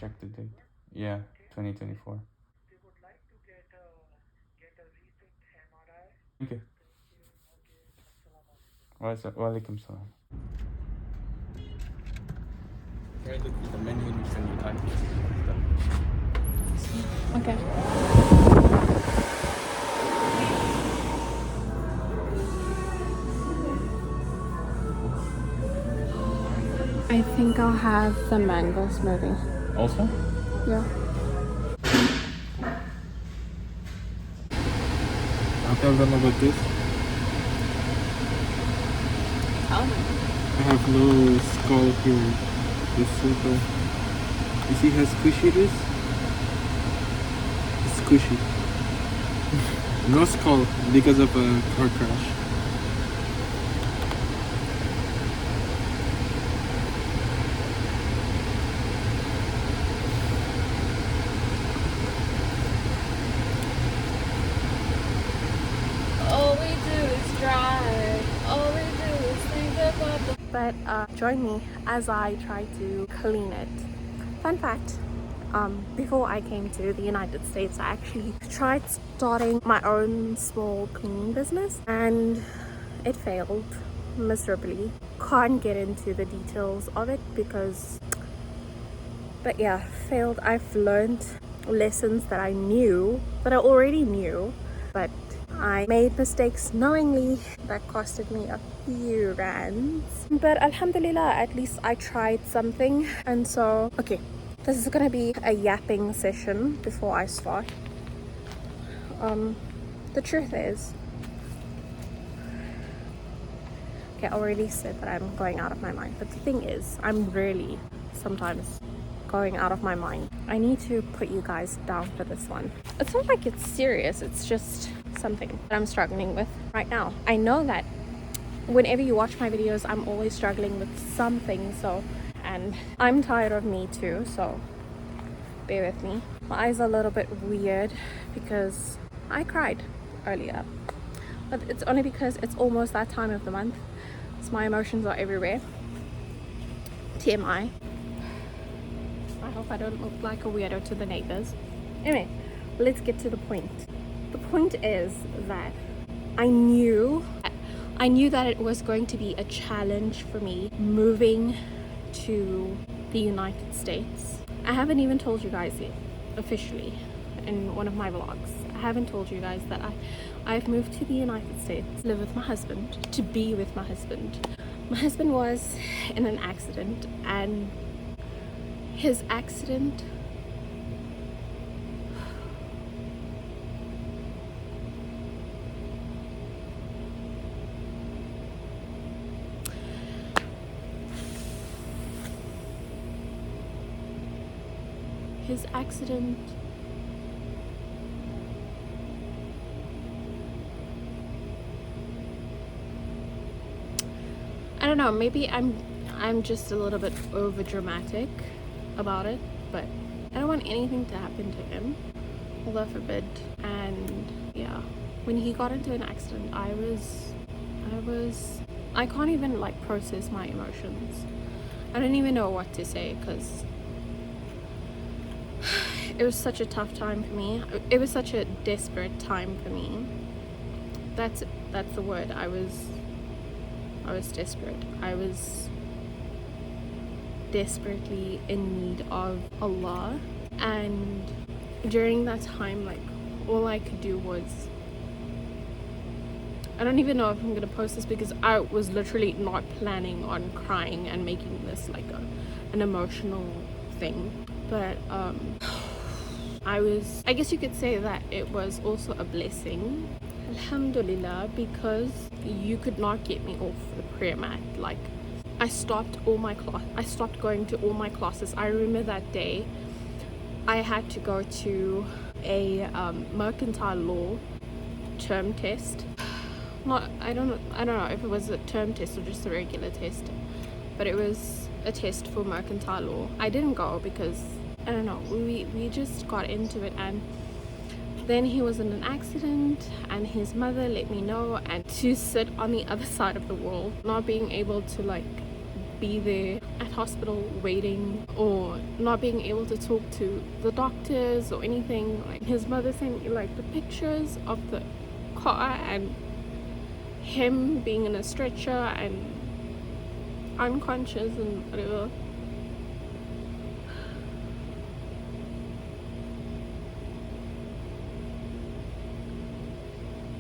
check the date. Yeah, 2024. Okay. Walaikum salam. Try look at the menu when you type it. Okay. I think I'll have the mango smoothie. Also? Yeah. I'll tell them about this. Tell me. I have no skull here. This super. You see how squishy it is? It's squishy. No skull because of a car crash. All we do is drive. All we do is think about the. But join me as I try to clean it. Fun fact. Before I came to the United States, I actually tried starting my own small cleaning business and it failed miserably. Can't get into the details of it because, but yeah, failed. I've learned lessons that I already knew, but I made mistakes knowingly that costed me a few rands. But alhamdulillah, at least I tried something. And so, okay, this is gonna be a yapping session before I start. The truth is, okay, I already said that I'm going out of my mind, but the thing is, I'm really sometimes going out of my mind. I need to put you guys down for this one. It's not like it's serious, it's just something that I'm struggling with right now. I know that whenever you watch my videos, I'm always struggling with something, and I'm tired of me too, so bear with me. My eyes are a little bit weird because I cried earlier, but it's only because it's almost that time of the month, so my emotions are everywhere. TMI. I hope I don't look like a weirdo to the neighbors. Anyway, let's get to the point. The point is that I knew that it was going to be a challenge for me moving to the United States. I haven't even told you guys yet, officially, in one of my vlogs. I haven't told you guys that I've moved to the United States to live with my husband, to be with my husband. My husband was in an accident, and his accident I don't know, maybe I'm just a little bit over dramatic about it, but I don't want anything to happen to him, Allah forbid. And yeah, when he got into an accident, I can't even like process my emotions. I don't even know what to say because it was such a tough time for me. It was such a desperate time for me. That's the word. I was desperate. I was desperately in need of Allah, and during that time, like, all I could do was, I don't even know if I'm gonna post this because I was literally not planning on crying and making this like an emotional thing, but I guess you could say that it was also a blessing, alhamdulillah, because you could not get me off the prayer mat. Like, I stopped going to all my classes. I remember that day I had to go to a mercantile law term test. I don't know if it was a term test or just a regular test, but it was a test for mercantile law. I didn't go because I don't know, we just got into it, and then he was in an accident and his mother let me know, and to sit on the other side of the world, not being able to like be there, I at hospital waiting or not being able to talk to the doctors or anything. Like his mother sent me like the pictures of the car and him being in a stretcher and unconscious and whatever.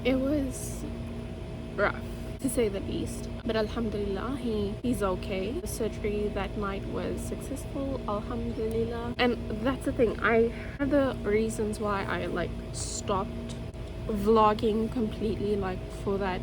It was rough, to say the least, but alhamdulillah, he's okay. The surgery that night was successful, alhamdulillah. And that's the thing, I had the reasons why I like stopped vlogging completely, like for that,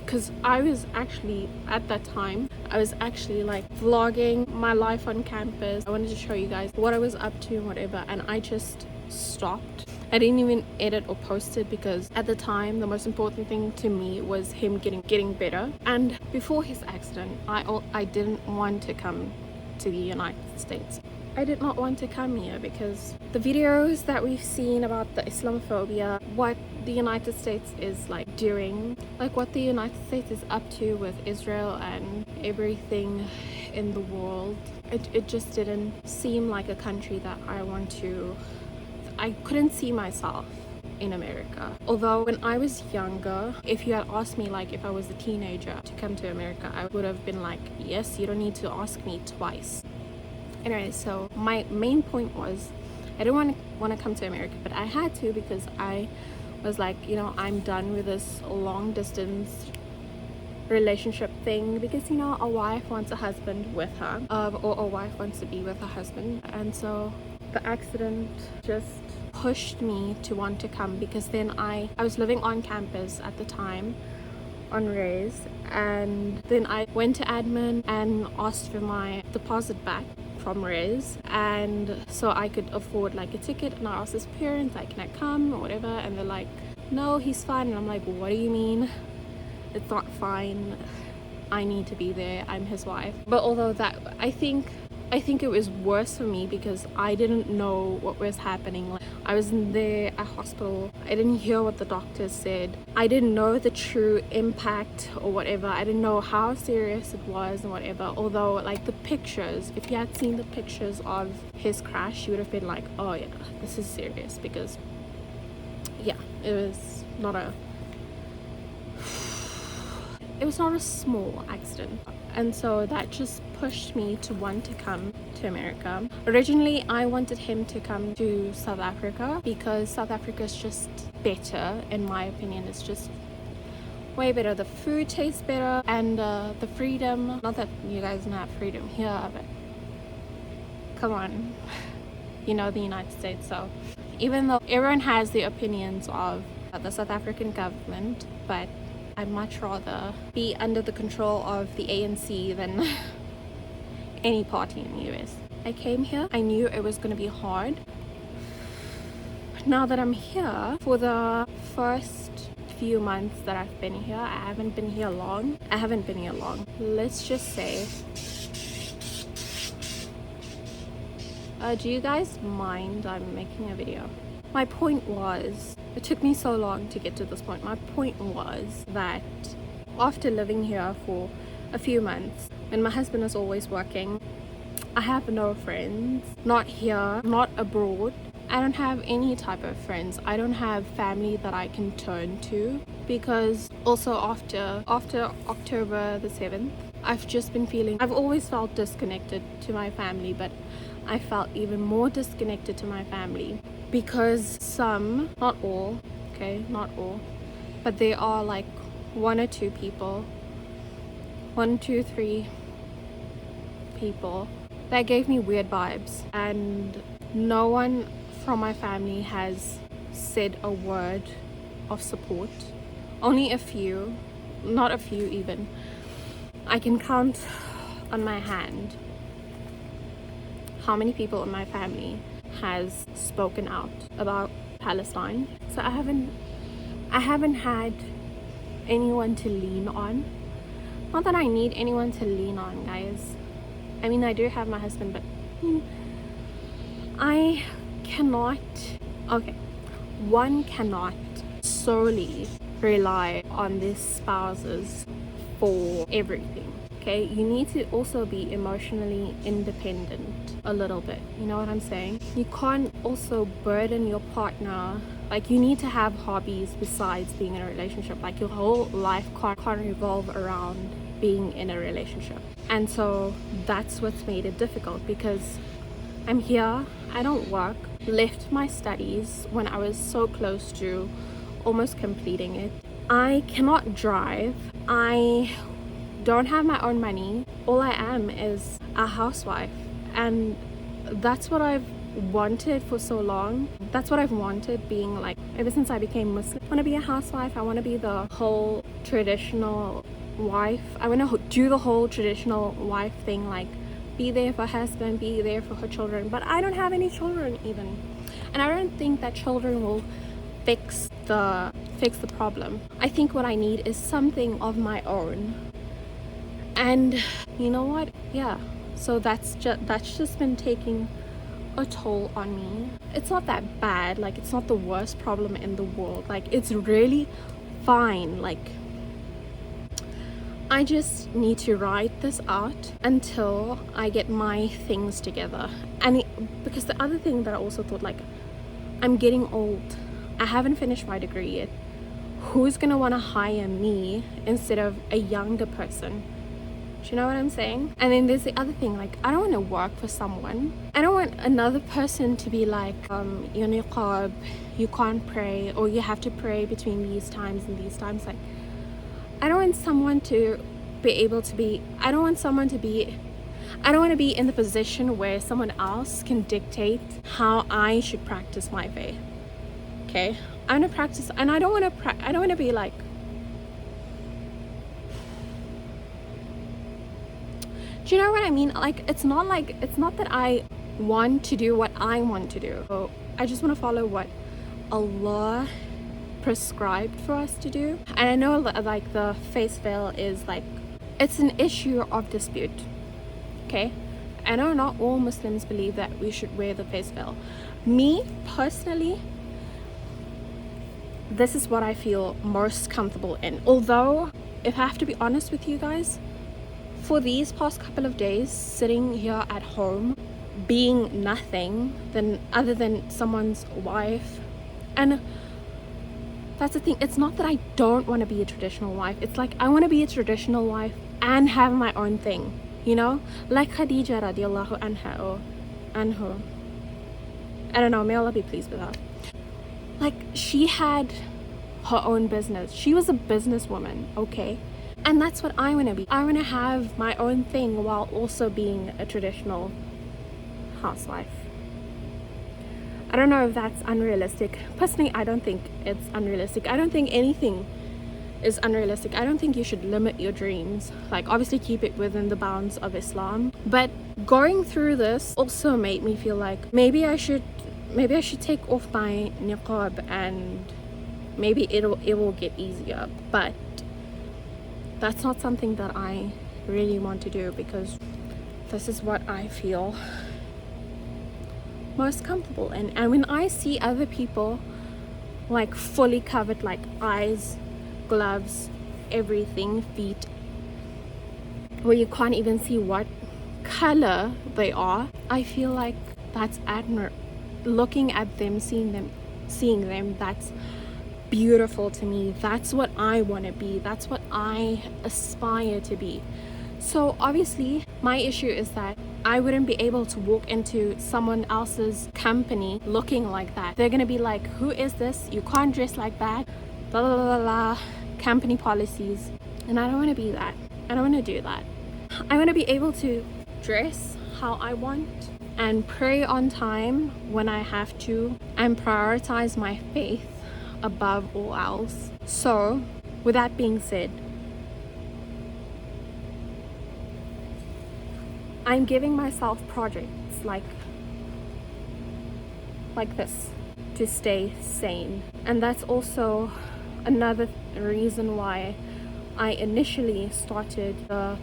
because I was actually at that time I was actually like vlogging my life on campus. I wanted to show you guys what I was up to and whatever, and I just stopped. I didn't even edit or post it because at the time the most important thing to me was him getting better. And before his accident, I didn't want to come to the United States. I did not want to come here because the videos that we've seen about the Islamophobia, what the United States is like doing, like what the United States is up to with Israel and everything in the world, it just didn't seem like a country that I couldn't see myself in America. Although when I was younger, if you had asked me like if I was a teenager to come to America, I would have been like, yes, you don't need to ask me twice. Anyway, so my main point was I didn't want to come to America, but I had to because I was like, you know, I'm done with this long distance relationship thing, because you know a wife wants a husband with her, or a wife wants to be with her husband. And so the accident just pushed me to want to come, because then I was living on campus at the time on Rays, and then I went to admin and asked for my deposit back from Rays, and so I could afford like a ticket. And I asked his parents like, can I come or whatever, and they're like, no, he's fine. And I'm like, what do you mean it's not fine? I need to be there, I'm his wife. But although that, I think it was worse for me because I didn't know what was happening. Like, I was in there at hospital, I didn't hear what the doctors said, I didn't know the true impact or whatever, I didn't know how serious it was and whatever. Although like the pictures, if you had seen the pictures of his crash, you would have been like, oh yeah, this is serious, because yeah, it was not a small accident. And so that just pushed me to want to come to America. Originally, I wanted him to come to South Africa because South Africa is just better, in my opinion. It's just way better. The food tastes better, and the freedom. Not that you guys don't have freedom here, but come on, you know, the United States. So even though everyone has the opinions of the South African government, but I'd much rather be under the control of the ANC than any party in the US. I came here, I knew it was going to be hard. Now that I'm here, for the first few months that I've been here, I haven't been here long. Let's just say, do you guys mind I'm making a video? My point was, it took me so long to get to this point. My point was that after living here for a few months, when my husband is always working, I have no friends, not here, not abroad. I don't have any type of friends. I don't have family that I can turn to, because also after October the 7th, I've always felt disconnected to my family, but I felt even more disconnected to my family because some, not all, but there are like 1 or 2 people, 1, 2, 3 people that gave me weird vibes, and no one from my family has said a word of support. Only a few, not a few even. I can count on my hand how many people in my family has spoken out about Palestine. So I haven't had anyone to lean on. Not that I need anyone to lean on, guys. I mean, I do have my husband, but one cannot solely rely on their spouses for everything. Okay, you need to also be emotionally independent a little bit. You know what I'm saying? You can't also burden your partner. Like, you need to have hobbies besides being in a relationship. Like, your whole life can't revolve around being in a relationship. And so that's what's made it difficult, because I'm here, I don't work, left my studies when I was so close to almost completing it. I cannot drive. I don't have my own money. All I am is a housewife, and that's what I've wanted for so long. That's what I've wanted, being like, ever since I became Muslim. I want to be a housewife. I want to be the whole traditional wife. I want to do the whole traditional wife thing, like be there for her husband, be there for her children. But I don't have any children even, and I don't think that children will fix the problem. I think what I need is something of my own. And you know what? Yeah. So that's just been taking a toll on me. It's not that bad. Like, it's not the worst problem in the world. Like, it's really fine. Like, I just need to ride this out until I get my things together. And because the other thing that I also thought, like, I'm getting old. I haven't finished my degree yet. Who's gonna want to hire me instead of a younger person? Do you know what I'm saying? And then there's the other thing, like, I don't want to work for someone. I don't want another person to be like, your niqab, you can't pray, or you have to pray between these times and these times. Like, I don't want someone to be able to be, I don't want to be in the position where someone else can dictate how I should practice my faith. Okay? I want to practice, and I don't want to be like, do you know what I mean? Like, it's not that I want to do what I want to do. So I just want to follow what Allah prescribed for us to do. And I know that, like, the face veil is like, it's an issue of dispute. Okay? I know not all Muslims believe that we should wear the face veil. Me personally, this is what I feel most comfortable in. Although, if I have to be honest with you guys, for these past couple of days, sitting here at home, being nothing other than someone's wife, and that's the thing, it's not that I don't want to be a traditional wife, it's like I want to be a traditional wife and have my own thing, you know, like Khadija radiallahu anha or anhu, I don't know, may Allah be pleased with her. Like, she had her own business, she was a businesswoman, okay? And that's what I want to be. I want to have my own thing while also being a traditional housewife. I don't know if that's unrealistic. Personally, I don't think it's unrealistic. I don't think anything is unrealistic. I don't think you should limit your dreams. Like, obviously keep it within the bounds of Islam. But going through this also made me feel like maybe I should take off my niqab, and maybe it will get easier. But that's not something that I really want to do, because this is what I feel most comfortable in. And when I see other people like fully covered, like eyes, gloves, everything, feet, where you can't even see what color they are, I feel like that's admirable. Looking at them, seeing them, that's beautiful to me. That's what I want to be. That's what I aspire to be. So obviously my issue is that I wouldn't be able to walk into someone else's company looking like that. They're gonna be like, who is this? You can't dress like that, blah blah blah blah, company policies. And I don't want to be that. I don't want to do that. I want to be able to dress how I want and pray on time when I have to, and prioritize my faith above all else. So with that being said, I'm giving myself projects like this to stay sane. And that's also another reason why I initially started a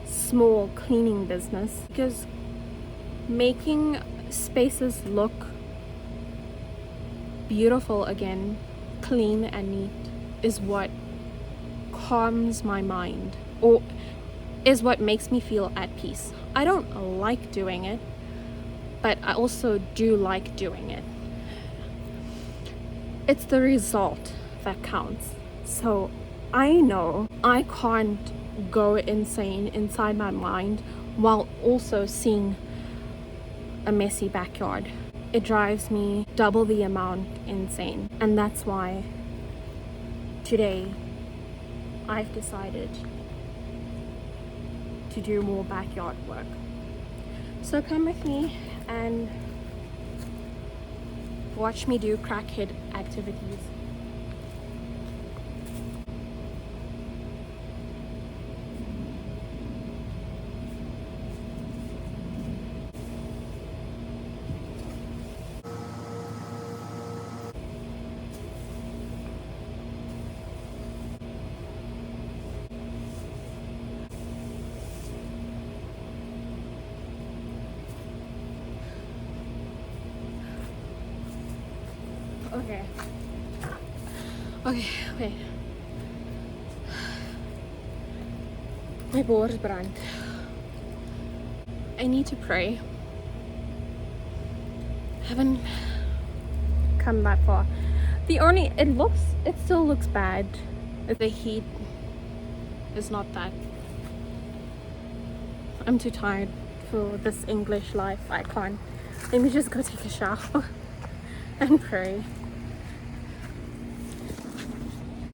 small cleaning business, because making spaces look beautiful again, clean and neat, is what calms my mind. Or is what makes me feel at peace. I don't like doing it, but I also do like doing it. It's the result that counts. So I know I can't go insane inside my mind while also seeing a messy backyard. It drives me double the amount insane. And that's why today I've decided to do more backyard work. So come with me and watch me do crackhead activities. Okay. Wait. My bors brand. I need to pray. Haven't come that far. It still looks bad. The heat is not that. I'm too tired for this English life. I can't. Let me just go take a shower and pray.